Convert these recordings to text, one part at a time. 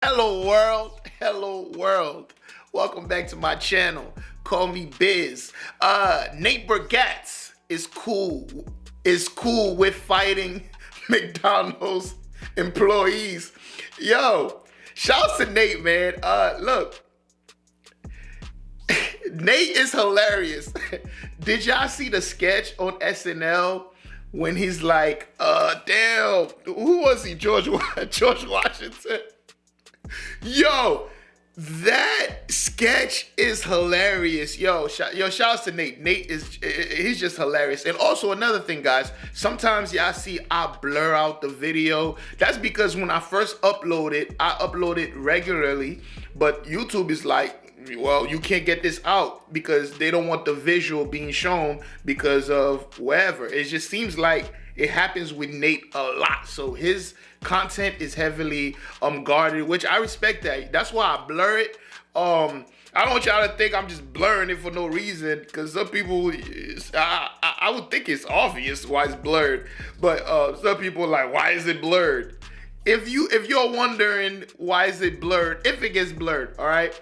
Hello world, hello world. Welcome back to my channel. Call me Biz. Nate Bargatze is cool with fighting McDonald's employees. Yo, shouts to Nate, man. Look, Nate is hilarious. Did y'all see the sketch on SNL when he's like, damn, who was he? George Washington. Yo, that sketch is hilarious. Shouts to Nate. He's just hilarious. And also another thing, guys, sometimes y'all see I blur out the video. That's because when I first upload it regularly, but YouTube is like, well, you can't get this out because they don't want the visual being shown because of whatever. It just seems like it happens with Nate a lot. So his content is heavily guarded, which I respect that. That's why I blur it. I don't want y'all to think I'm just blurring it for no reason, because some people, I would think it's obvious why it's blurred, but some people are like, why is it blurred? If you're wondering why is it blurred, if it gets blurred, all right,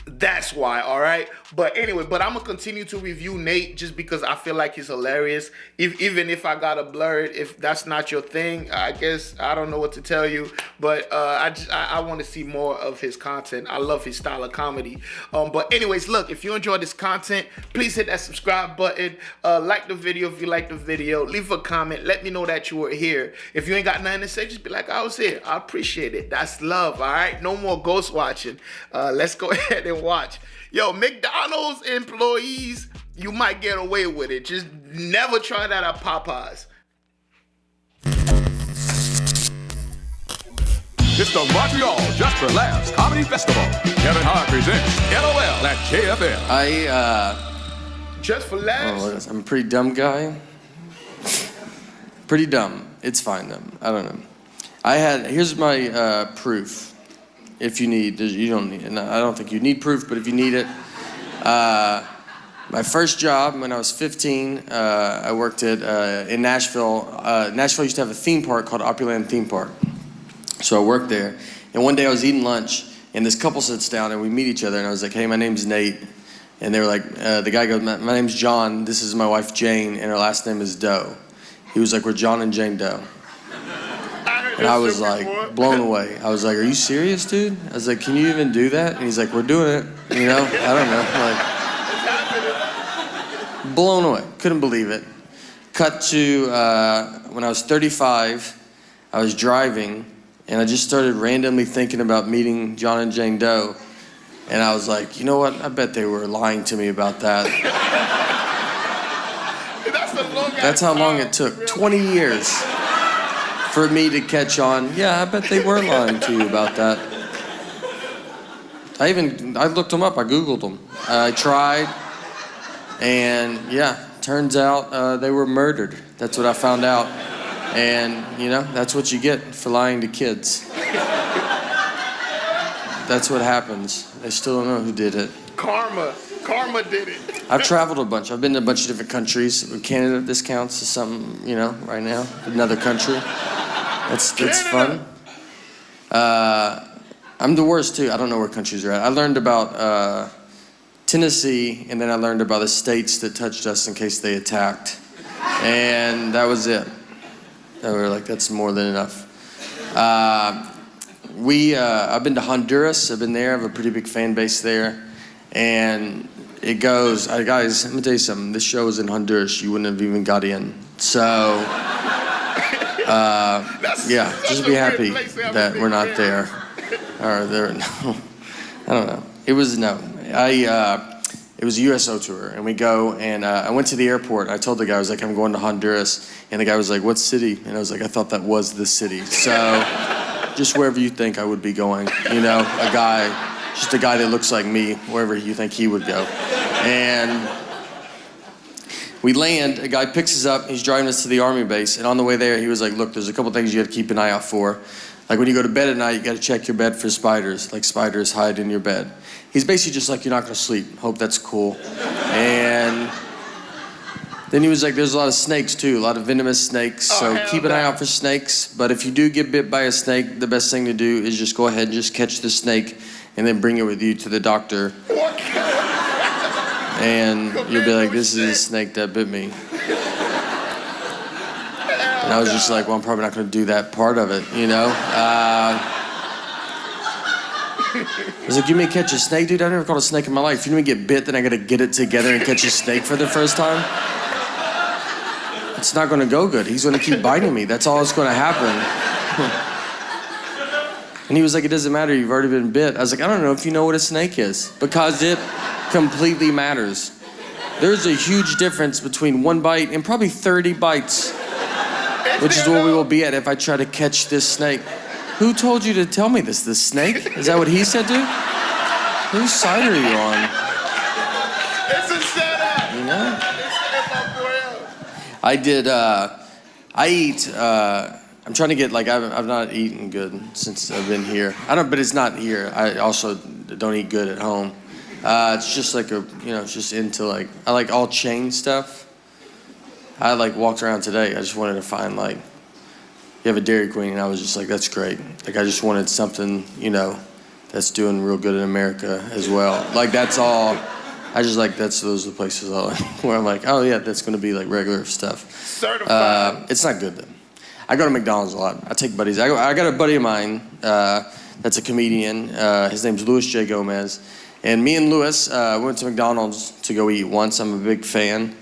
that's why, all right? But anyway, I'm gonna continue to review Nate just because I feel like he's hilarious. Even if I gotta blur it, if that's not your thing, I guess I don't know what to tell you. But I want to see more of his content. I love his style of comedy. But anyways, look, if you enjoy this content, please hit that subscribe button. Like the video if you like the video. Leave a comment. Let me know that you were here. If you ain't got nothing to say, just be like, I was here. I appreciate it. That's love, all right? No more ghost watching. Let's go ahead and watch. Yo, McDonald's employees, you might get away with it. Just never try that at Popeyes. It's the Montreal Just for Laughs Comedy Festival. Kevin Hart presents LOL at KFM. Just for laughs? I'm a pretty dumb guy. Pretty dumb. It's fine though. I don't know. Here's my proof. If you need, you don't need, and I don't think you need proof, but if you need it. My first job when I was 15, I worked in Nashville. Nashville used to have a theme park called Opryland Theme Park. So I worked there. And one day I was eating lunch, and this couple sits down, and we meet each other, and I was like, hey, my name's Nate. And they were like, the guy goes, my name's John, this is my wife Jane, and her last name is Doe. He was like, we're John and Jane Doe. And I was like blown away. I was like, are you serious, dude? I was like, can you even do that? And he's like, we're doing it. You know, I don't know. Like, blown away. Couldn't believe it. Cut to when I was 35, I was driving, and I just started randomly thinking about meeting John and Jane Doe. And I was like, you know what? I bet they were lying to me about that. That's how long it took. 20 years. For me to catch on, yeah, I bet they were lying to you about that. I looked them up, I Googled them. I tried, and yeah, turns out they were murdered. That's what I found out. And, you know, that's what you get for lying to kids. That's what happens. They still don't know who did it. Karma did it. I've traveled a bunch. I've been to a bunch of different countries. Canada, this counts as something, you know, right now, another country. That's fun. I'm the worst too. I don't know where countries are at. I learned about Tennessee, and then I learned about the states that touched us in case they attacked. And that was it. And we were like, that's more than enough. I've been to Honduras. I've been there. I have a pretty big fan base there. And it goes, guys, let me tell you something. This show is in Honduras. You wouldn't have even got in. So... yeah, just be happy that we're not there. Or there, no, I don't know. It was a USO tour, and we go, and I went to the airport. I told the guy, I was like, I'm going to Honduras, and the guy was like, what city? And I was like, I thought that was the city. So, just wherever you think I would be going, you know, just a guy that looks like me, wherever you think he would go. And we land, a guy picks us up, he's driving us to the army base, and on the way there, he was like, look, there's a couple things you gotta keep an eye out for. Like when you go to bed at night, you gotta check your bed for spiders, like spiders hide in your bed. He's basically just like, you're not gonna sleep, hope that's cool. And Then he was like, there's a lot of snakes too, a lot of venomous snakes. So keep an eye out for snakes. But if you do get bit by a snake, the best thing to do is just go ahead and just catch the snake and then bring it with you to the doctor. And you'll be like, this is a snake that bit me. And I was just like, well, I'm probably not going to do that part of it, you know? I was like, you may catch a snake, dude? I've never caught a snake in my life. You know me get bit, then I got to get it together and catch a snake for the first time? It's not going to go good. He's going to keep biting me. That's all that's going to happen. And he was like, it doesn't matter. You've already been bit. I was like, I don't know if you know what a snake is, because it completely matters. There's a huge difference between one bite and probably 30 bites, which is where we will be at if I try to catch this snake. Who told you to tell me this? The snake? Is that what he said, dude? Whose side are you on? It's a setup. You know? It's my boy up. I eat, I'm trying to get, like, I've not eaten good since I've been here. But it's not here. I also don't eat good at home. It's just like it's just into, like, I like all chain stuff. I, like, walked around today. I just wanted to find, like, you have a Dairy Queen, and I was just like, that's great. Like, I just wanted something, that's doing real good in America as well. Like, that's all. I just like, those are the places where I'm like, oh yeah, that's gonna be like regular stuff. Certified. It's not good though. I go to McDonald's a lot. I take buddies. I got a buddy of mine that's a comedian. His name's Louis J. Gomez. And me and Louis went to McDonald's to go eat once. I'm a big fan.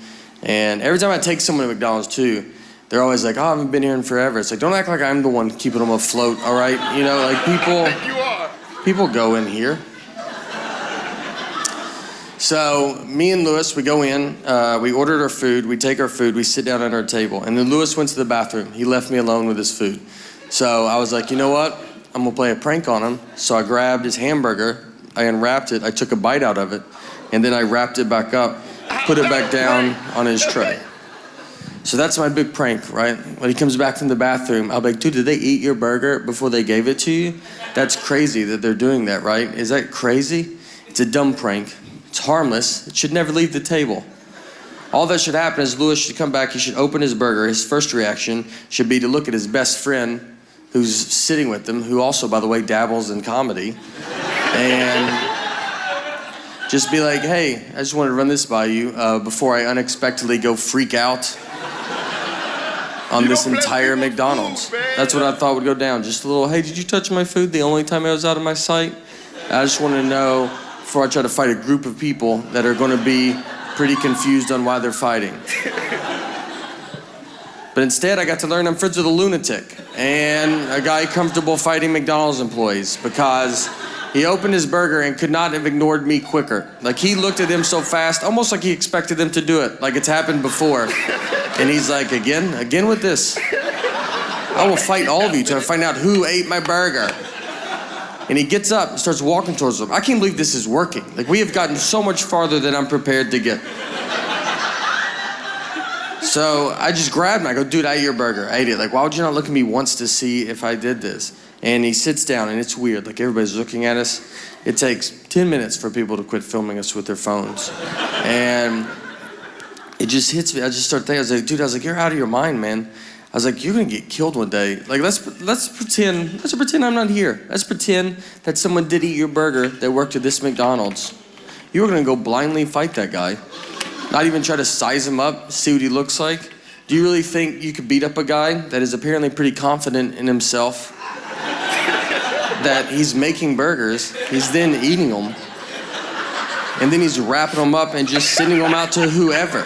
And every time I take someone to McDonald's too, they're always like, oh, I haven't been here in forever. It's like, don't act like I'm the one keeping them afloat, all right? Like people go in here. So me and Louis, we go in, we ordered our food, we take our food, we sit down at our table. And then Louis went to the bathroom. He left me alone with his food. So I was like, you know what? I'm gonna play a prank on him. So I grabbed his hamburger, I unwrapped it, I took a bite out of it, and then I wrapped it back up, put it back down on his tray. So that's my big prank, right? When he comes back from the bathroom, I'll be like, dude, did they eat your burger before they gave it to you? That's crazy that they're doing that, right? Is that crazy? It's a dumb prank. It's harmless. It should never leave the table. All that should happen is Louis should come back, he should open his burger. His first reaction should be to look at his best friend who's sitting with him, who also, by the way, dabbles in comedy, and just be like, hey, I just wanted to run this by you before I unexpectedly go freak out on this entire McDonald's. That's what I thought would go down. Just a little, hey, did you touch my food the only time I was out of my sight? I just want to know before I try to fight a group of people that are going to be pretty confused on why they're fighting. But instead, I got to learn I'm friends with a lunatic and a guy comfortable fighting McDonald's employees because he opened his burger and could not have ignored me quicker. Like, he looked at him so fast, almost like he expected them to do it, like it's happened before. And he's like, again with this. I will fight all of you till I find out who ate my burger. And he gets up and starts walking towards them. I can't believe this is working. Like, we have gotten so much farther than I'm prepared to get. So I just grabbed him. I go, dude, I ate your burger. I ate it. Like, why would you not look at me once to see if I did this? And he sits down, and it's weird. Like, everybody's looking at us. It takes 10 minutes for people to quit filming us with their phones. And it just hits me. I just start thinking, I was like, you're out of your mind, man. I was like, you're gonna get killed one day. Like, let's pretend I'm not here. Let's pretend that someone did eat your burger that worked at this McDonald's. You were gonna go blindly fight that guy. Not even try to size him up, see what he looks like. Do you really think you could beat up a guy that is apparently pretty confident in himself, that he's making burgers, he's then eating them, and then he's wrapping them up and just sending them out to whoever?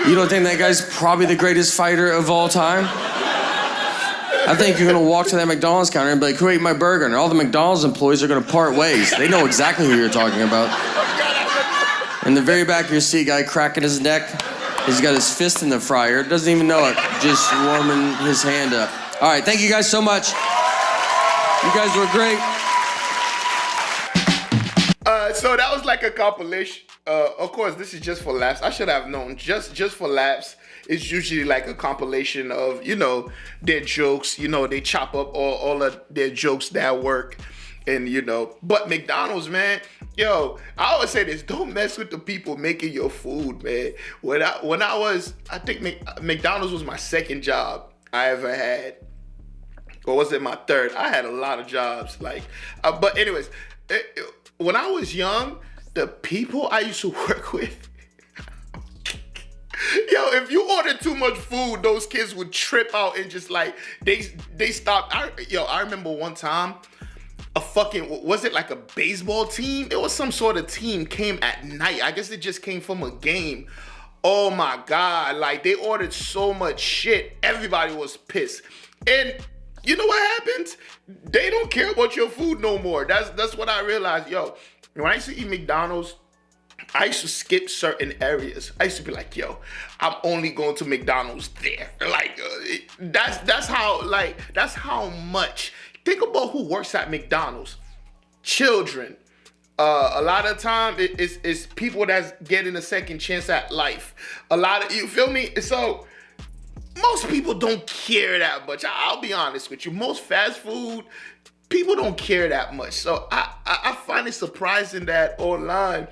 You don't think that guy's probably the greatest fighter of all time? I think you're gonna walk to that McDonald's counter and be like, who ate my burger? And all the McDonald's employees are gonna part ways. They know exactly who you're talking about. In the very back of your seat, guy cracking his neck. He's got his fist in the fryer. Doesn't even know it. Just warming his hand up. All right, thank you guys so much. You guys were great. So that was like a compilation. Of course, this is just for laughs. I should have known. Just for laughs is usually like a compilation of, their jokes. They chop up all of their jokes that work. And but McDonald's, man, yo, I always say this: don't mess with the people making your food, man. I think McDonald's was my second job I ever had, or was it my third? I had a lot of jobs, but anyways, when I was young, the people I used to work with. Yo, if you ordered too much food, those kids would trip out and just they stopped. I remember one time was it like a baseball team? It was some sort of team came at night. I guess it just came from a game. Oh my God, they ordered so much shit. Everybody was pissed. And you know what happens? They don't care about your food no more. That's what I realized. Yo, when I used to eat McDonald's, I used to skip certain areas. I used to be like, yo, I'm only going to McDonald's there. That's how much. Think about who works at McDonald's. Children. A lot of time it's people that's getting a second chance at life. You feel me? So most people don't care that much. I'll be honest with you. Most fast food, people don't care that much. So I find it surprising that online,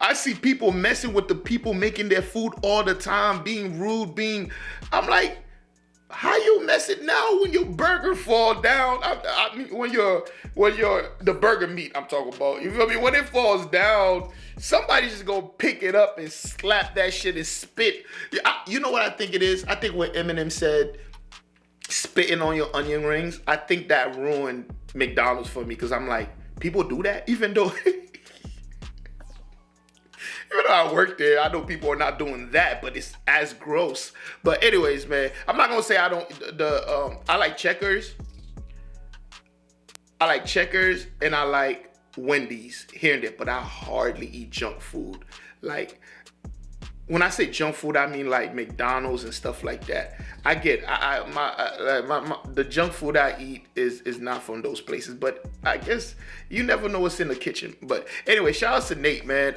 I see people messing with the people making their food all the time, being rude, I'm like, how you mess it now when your burger fall down? I mean, when the burger meat I'm talking about, you feel me? When it falls down, somebody just gonna pick it up and slap that shit and spit. You know what I think it is? I think what Eminem said, spitting on your onion rings, I think that ruined McDonald's for me, because I'm like, people do that? Even though I work there, I know people are not doing that, but it's as gross. But anyways, man, I'm not gonna say I don't. I like Checkers. I like Checkers and I like Wendy's here and there, but I hardly eat junk food. When I say junk food, I mean like McDonald's and stuff like that. I get the junk food I eat is not from those places, but I guess you never know what's in the kitchen. But anyway, shout out to Nate, man.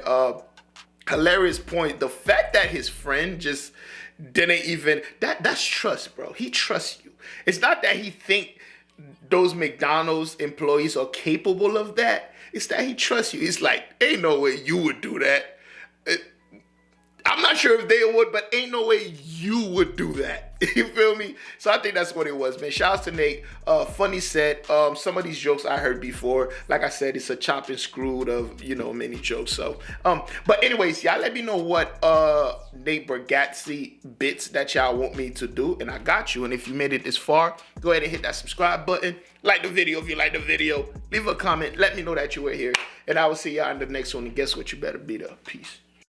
Hilarious point. The fact that his friend just didn't even, that's trust, bro. He trusts you. It's not that he think those McDonald's employees are capable of that. It's that he trusts you. It's like, ain't no way you would do that. I'm not sure if they would, but ain't no way you would do that. You feel me? So I think that's what it was, man. Shouts to Nate. Funny set. Some of these jokes I heard before. Like I said, it's a chop and screwed of, many jokes. So, but anyways, y'all let me know what Nate Bargatze bits that y'all want me to do, and I got you. And if you made it this far, go ahead and hit that subscribe button. Like the video if you like the video. Leave a comment. Let me know that you were here. And I will see y'all in the next one. And guess what? You better be there. Peace.